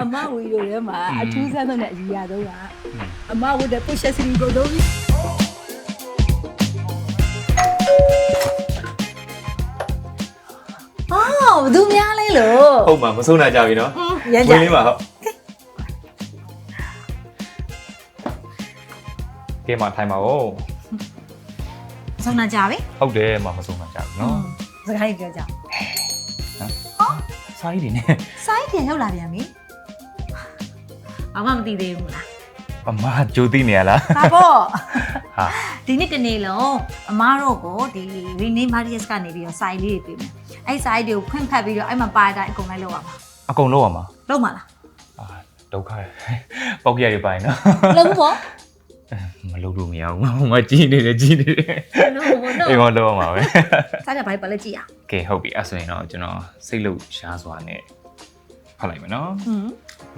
အမဝီတို့ထဲမှာအထူးဆန်းဆုံးတဲ့အကြီးအဆုံးကအမဝတ်တဲ့ push siri ကိုတော့အော်သူများလဲလို့ဟုတ်မှာမဆုံးနိုင်ကြပြီနော်ရကြလေးပါဟုတ်ကဲမှာထိုင်ပါဦးဆုံးနိုင်ကြပြီဟုတ်တယ်မဆုံးနိုင်ကြပြီနော်စကားကြီးပြောကြနော်စာရေးတွေနဲ့စာရေးပြန်ရောက်လာပြန်ပြီဘာမှမသိသေးဘူးလားအမကြိုသိနေရလားဒါပေါ့ဟာဒီနေ့တနေ့လုံးအမားတို့ကိုဒီ rename Marius ကနေပြီးတော့စာရေးလေးတွေပေးမယ်အဲ့စာရေးတွေကိုဖွင့်ဖတ်ပြီးတော့အဲ့မှာပါတဲ့အကုန်လိုက်လောက်ရမှာအကုန်လောက်ရမှာလောက်မှာလားဒုက္ခရပေါက်ရရပိုင်နော်လောက်ဘူးပေါ့မလုပ်လို့မရဘူးငါကြီးနေတယ်ကြီးနေတယ်အေးမလုပ်အောင်ပါပဲစားကြပါလေကြည့်ရကဲဟုတ်ပြီအဲ့ဆိုရင်တော့ကျွန်တော်စိတ်လို့ရှားစွာနဲ့ဖတ်လိုက်မယ်နော်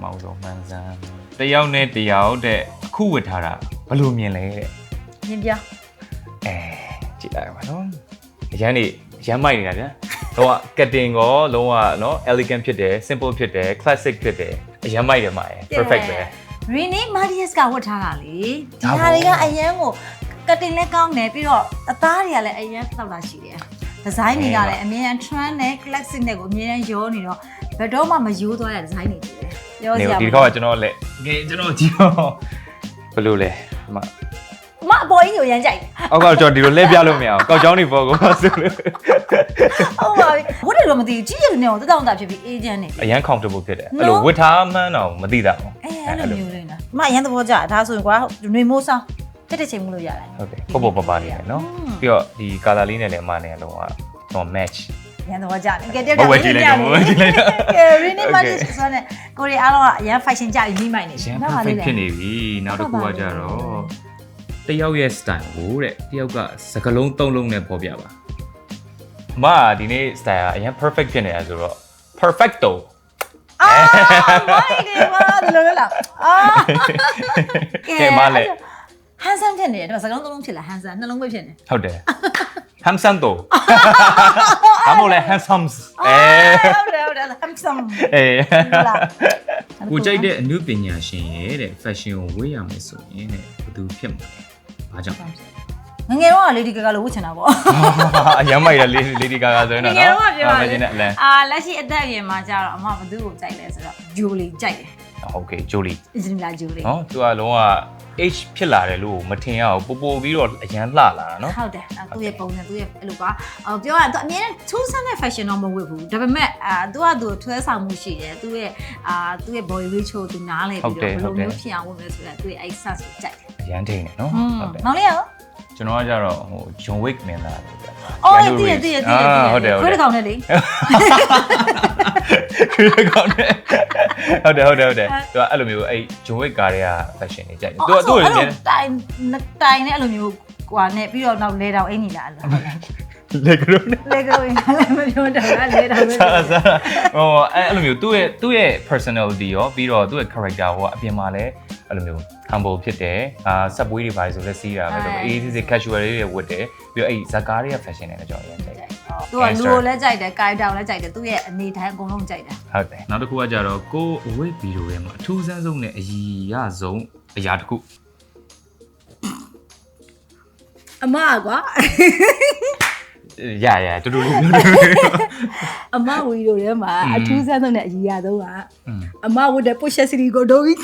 မောင်ဆုံးမှန်စမ်းတယောက်နဲ့တယောက်တဲ့အခုဝတ်ထားတာဘယ်လိုမြင်လဲတဲ့မြင်ပြကြည့်လိုက်ပါနော်အရန်နေရမ်းမိုက်နေတာဗျာလုံးဝ cutting ကိုလုံးဝနော် elegant ဖြစ်တယ် simple ဖြစ်တယ် classic ဖြစ်တယ်အရမ်းမိုက်တယ်မှာ perfect ပဲ rename Marius ကဝတ်ထားတာလေဒီဟာတွေကအရန်ကို cutting လည်းကောင်းတယ်ပြီးတော့အသားတွေကလည်းအရန်တောက်တာရှိတယ်ဒီဇိုင်းတွေကလည်းအမြဲတမ်း trend နဲ့ classic နဲ့ကိုအမြဲတမ်းရောနေတော့ဘယ်တော့မှမယိုးသွားတဲ့ဒီဇိုင်းတွေကြီးတယ်ပြောစရာဒီခေါက်ကကျွန်တော်လက်ငယ်ကျွန်တော်ကြည့်တော့ဘယ်လိုလဲမအပေါ်ကြီးကိုရမ်းကြိုက်အောက်ကကျွန်တော်ဒီလိုလဲပြလို့မရအောင်ကောက်ချောင်းနေပေါ်ကိုဆိုလို့ဟုတ်ပါပြီဝတ်တယ်တော့မသိဘူးကြီးရတယ်တော့တောက်တာဖြစ်ပြီးအေဂျင့်နေအရန် comfortable ဖြစ်တယ်အဲ့လိုဝတ်ထားမှန်းတော့မသိတာဘူးအဲ့လိုမျိုးလေးနော်အရန်သဘောကျဒါဆိုရင်ကွာຫນွေမိုးဆောင်တက်တဲ့ချိန်မလို့ရတယ်ဟုတ်တယ်ပေါ့ပေါ့ပါနေရတယ်နော်ပြီးတော့ဒီ color လေးနဲ့လည်းအမနဲ့လုံးဝတော့ match ရန်တော့ကြတယ်ကဲတက်တယ်ကြည့်လိုက်တော့ကြည့်လိုက်တော့ကဲ rename Marius ဆိုတဲ့ကိုရီအားလုံးကအရန် fashion ကြပြီးမိမိုင်နေတယ်နောက်ပါလေဖြစ်နေပြီနောက်တစ်ခုကကြတော့တယောက်ရဲ့ style ကိုတဲ့တယောက်ကစကလုံးသုံးလုံးနဲ့ပေါ်ပြပါအမဒီနေ့ style ကအရင် perfect ဖြစ်နေတာဆိုတော့ perfecto မိုက်တယ်ပါဒီလိုလားကဲမလေး handsome ဖြစ်နေတယ်ဒါစကလုံးသုံးလုံးဖြစ်လား handsome နှလုံးပဲဖြစ်နေဟုတ်တယ် handsome တော့ဘာမို့လဲ handsome ဟုတ်တယ် handsome ကိုကြိုက်တဲ့အမှုပညာရှင်ရဲ့တဲ့ fashion ကိုဝေးရမယ်ဆိုရင်တဲ့ဘယ်သူဖြစ်မှာလဲဘာကြောင့်ငငယ်တော့ Lady Gaga လို့ဝတ်ချင်တာပေါ့အရမ်းမိုက်တယ် Lady Gaga ဆိုရင်တော့နော်လက်ရှိအသက်အရွယ်မှာကျတော့အမဘယ်သူကိုကြိုက်လဲဆိုတော့ Jolie ကြိုက်တယ်ဟုတ်ကဲ့ Jolie အစ်မလား Jolie နော်သူကလုံးဝ age ဖြစ်လာတယ်လို့မထင်ရဘူးပို့ပြီးတော့အရန်လှလာတာနော်ဟုတ်တယ်သူ့ရဲ့ပုံစံသူ့ရဲ့အဲ့လိုပါပြောရရင်သူအမြဲတမ်းထူးဆန်းတဲ့ fashion တော့မဝတ်ဘူးဒါပေမဲ့သူကသူထွဲဆောင်မှုရှိတယ်သူ့ရဲ့ body weight ကိုသူနားလဲပြီးတော့ဘယ်လိုမျိုးဖြစ်အောင်ဝတ်မလဲဆိုတော့သူ့ရဲ့ size ကိုကြိုက်တယ်အရန်ထိန်တယ်နော်ဟုတ်တယ်မောင်လေးရောကျွန်တော်ကကြတော့ဟို John Wick မင်းသားလေဗျာအော်တည်ဟုတ်တယ်ခွေးတစ်ကောင်နဲ့လေခွေးတစ်ကောင်နဲ့ဟုတ်တယ်သူကအဲ့လိုမျိုးအဲ့ John Wick ကားတွေက fashion တွေကြိုက်တယ်သူ့တိုင်နဲ့အဲ့လိုမျိုးကွာနဲ့ပြီးတော့နောက်လေတောင်အင်ကြီးလာလားလေကရိုးလည်းမပြောတော့လားလေတောင်ပဲဟိုအဲ့လိုမျိုးသူ့ရဲ့ personality ရောပြီးတော့သူ့ရဲ့ character ဟိုအပြင်မှာလည်းအဲ့လိုမျိုး humble ဖြစ်တယ်subway တွေပါဆိုလဲစီးတာပဲလို့ easy casual လေးတွေဝတ်တယ်ပြီးတော့အဲ့ဇကားတွေက fashion တွေလည်းကြောက်ရမ်းကြိုက်တယ်သူကလူကိုလည်းကြိုက်တယ် character ကိုလည်းကြိုက်တယ်သူ့ရဲ့အနေထိုင်အကုန်လုံးကြိုက်တယ်ဟုတ်တယ်နောက်တစ်ခုကကြတော့ကိုအဝိတ်ဗီဒီယိုထဲမှာအထူးဆန်းဆုံးနဲ့အရည်ရဆုံးအရာတစ်ခုအမကွာရတူတူလေးအမဝီတို့ထဲမှာအထူးဆန်းဆုံးနဲ့အကြီးရဆုံးကအမဝတ်တဲ့ push siri ကိုတော့ပြီး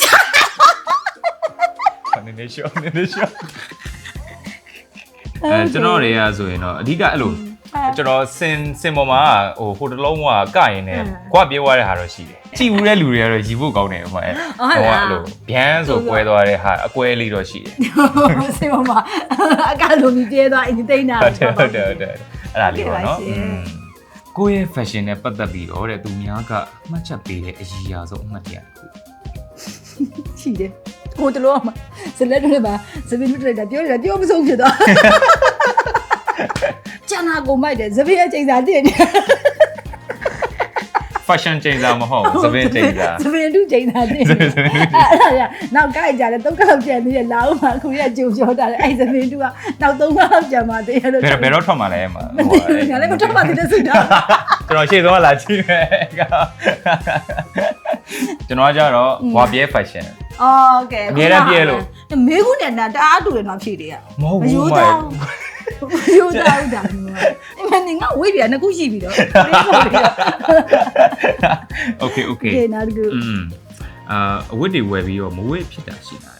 နည်းရှော့ကျွန်တော်တွေကဆိုရင်တော့အဓိကအဲ့လိုကျွန်တော်စင်ပေါ်မှာဟိုတလုံးကကရင်နဲ့ခွာပြေးသွားတဲ့ဟာတော့ရှိတယ်ကြည်ဘူးတဲ့လူတွေကတော့ရီဖို့ကောင်းတယ်ဟိုမှာအဲ့လိုဗျမ်းဆိုပွဲသွားတဲ့ဟာအကွဲလေးတော့ရှိတယ်စင်ပေါ်မှာအကလိုမျိုးပြေးသွားအင်တိန်တာဟုတ်တယ်အဲ့ဒါလေးပေါ့နော်ကိုယ့်ရဲ့ fashion နဲ့ပတ်သက်ပြီးတော့တဲ့သူများကအမှတ်ချက်ပေးတဲ့အရည်အဆုံးအမှတ်တရတစ်ခုရှိတယ်ဟိုတလို့မှာစလက်တွေမှာစပင်းတွေတာပြောမဆုံးဖြစ်သွားကျန်တာကိုမိုက်တယ်စပင်းရဲ့ချိန်စာတည့်နေ fashion ချိန်စာမဟုတ်စပင်းချိန်စာစပင်းတူချိန်စာတည့်နေအဲ့ဒါကနောက်ကြိုက်ကြတယ်၃ခါလောက်ကျန်သေးတယ်လာဦးမှာအခုရကြုံကြောတာလေအဲ့စပင်းတူကနောက်၃ခါလောက်ကျန်မှတည့်ရလို့ဘယ်တော့ထွက်မှာလဲမှာဟိုငါလည်းမထွက်ပါသေးတဲ့စုတာကျွန်တော်ရှေ့ဆုံးကလာကြည့်မယ် ကျွန်တော်ကကြတော့ဝါပြဲ fashion အော်ကဲ အများနဲ့ပြဲလို့ မေးခုနဲ့တအားတူတယ်တော့ဖြည့်တယ် မဟုတ်ဘူး မယူသားဘူးဒါမျိုးအမနေငါဝိတ်ပြနှစ်ခုရှိပြီတော့ Okay ကဲနောက်တစ်ခု အဝတ်တွေဝယ်ပြီးတော့မဝတ်ဖြစ်တာရှိတာ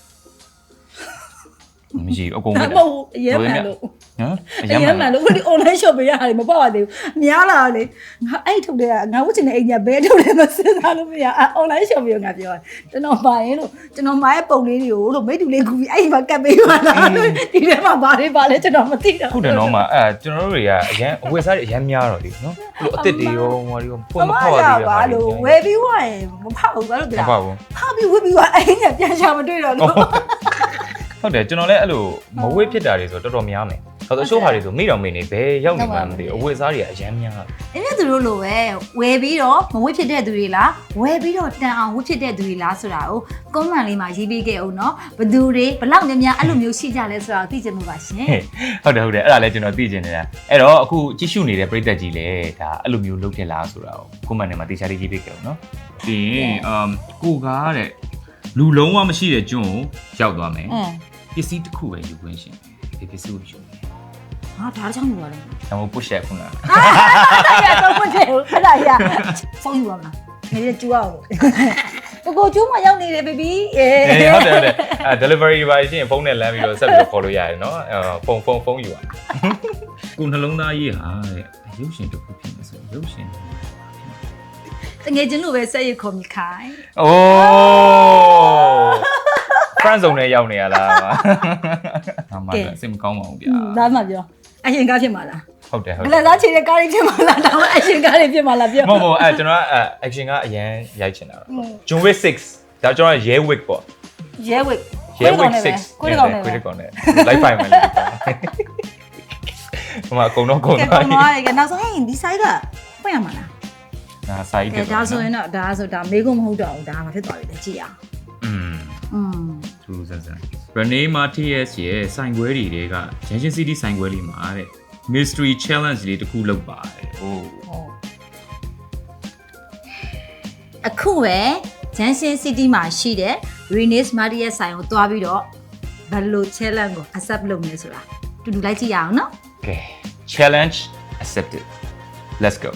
မရှိအကုန်ဝ မ တ် ဟုတ်အရင်မှလို့ ဟမ် အရင်မှလို့ဒီ online shop ပေးရတယ်မပေါ့ပါသေးဘူးများလာလေငါအဲ့ထုတ်တဲ့ငါဝတ်ချင်တဲ့အိမ်ညာဘဲထုတ်တယ်မစဉ်းစားလို့မရ online shop ပေးငါပြောကျွန်တော်ပါရင်လို့ကျွန်တော်မားရဲ့ပုံလေးတွေကိုလို့မိတူလေးကူပြီးအဲ့ဒီမှာကတ်ပေးပါလားဒီထဲမှာဘာတွေပါလဲကျွန်တော်မသိတော့ ဟုတ်တယ်နော်မကျွန်တော်တို့တွေကအရန်အဝတ်စားတွေအရန်များတော့လေနော်အဲ့လိုအစ်စ်တွေရောဟိုတွေရောပုံမဖောက်ရသေးတယ် ဘာလို့ဝယ်ပြီးွားရင်မဖောက်ဘူးဘာလို့ပြော မဖောက်ဘူး ဖောက်ပြီးဝတ်ပြီးွားအဲ့ညာပြန်ရှာမတွေ့တော့လို့ ဟုတ်တယ်ကျွန်တော်လည်းအဲ့လိုမဝတ်ဖြစ်တာတွေဆိုတော်တော်များမယ်ဟုတ်တယ်အချို့ဟာတွေဆိုမိတော်မိနေဘယ်ရောက်နေမှမသိဘူးအဝတ်စားတွေကအရန်များတယ် အဲ့ဒါသူတို့လိုပဲဝယ်ပြီးတော့မဝတ်ဖြစ်တဲ့သူတွေလားဝယ်ပြီးတော့တန်အောင်ဝတ်ဖြစ်တဲ့သူတွေလားဆိုတာကိုကွန်မန့်လေးမှာရေးပေးခဲ့အောင်နော်ဘသူတွေဘလောက်များများအဲ့လိုမျိုးရှိကြလဲဆိုတာကိုသိချင်မှုပါရှင် ဟုတ်တယ်အဲ့ဒါလည်းကျွန်တော်သိချင်နေတာအဲ့တော့အခုကြည့်ရှုနေတဲ့ပရိသတ်ကြီးလည်းဒါအဲ့လိုမျိုးလုပ်ခဲ့လားဆိုတာကိုကွန်မန့်ထဲမှာတေချာလေးရေးပေးခဲ့အောင်နော်ပြီးရင်ကိုကားတဲ့လူလုံးဝမရှိတဲ့ကျွန်းကိုရောက်သွားမယ်ပစ္စည်းတစ်ခုပဲယူခွင့်ရှင်ဒီပစ္စည်းကိုယူမယ် ဟာဒါကြောင့်ယူရတယ် ။ဒါမှမဟုတ် push ရခုနက အဲ့ဒါတော့မကျဘူးအဲ့ဒါရဖုန်းယူရမလားနေကျူအောင်ကိုကျူးမရောက်နေတယ် baby ဟုတ်တယ်delivery ပါရှင်ဖုန်းနဲ့လမ်းပြီးတော့ဆက်ပြီးခေါ်လို့ရတယ်နော်ဖုန်းယူရကိုနှလုံးသားရေးဟာတဲ့ရုပ်ရှင်တစ်ခုဖြစ်နေဆိုရုပ်ရှင် တငယ်ချင်းလိုပဲဆက်ရခေါ်မိခိုင်း အိုး friend zone နဲ့ရောက်နေရလားဟာမှအဆင်မကောင်းပါဘူးဗျာ ဒါမှပြောအရင်ကားဖြစ်မှာလား ဟုတ်တယ် ဘလက်သားချေတဲ့ကားလေးဖြစ်မှာလားဒါမှအရင်ကားလေးဖြစ်မှာလားပြော မဟုတ်ကျွန်တော်က action ကအရန်ရိုက်ချင်တာတော့ John Wick 6ဒါကျွန်တော်ရဲ Wick ပေါ့ ရဲဝစ် ရဲ Wick 6 ကိုရကောင်းနေ ကိုရကောင်းနေ live file မယ်လေဟိုမှာအကုန်တော့ကုန် ကဲ သွား ကောင်းသွားတယ်ကဲနောက်ဆုံးဟင်ဒီ site ကဖွင့်ရမှာလား ဒါ site ကဲဒါဆိုရင်တော့ဒါဆိုဒါမေးခွန်းမဟုတ်တော့ဘူးဒါမှဖြစ်သွားပြီလေကြည့်ရအောင်သူစစ Rene Matias ရဲ့ဆိုင်ခွဲတွေက Junction City ဆိုင်ခွဲလေးမှာတဲ့ mystery challenge လေးတစ်ခုလုပ်ပါတယ်။ဟုတ်အခုပဲ Junction City မှာရှိတဲ့ Renes Matias ဆိုင်ကိုတွားပြီးတော့ဘယ်လို challenge ကို accept လုပ်မလဲဆိုတာတူတူလိုက်ကြည့်ရအောင်နော် Okay challenge accepted let's go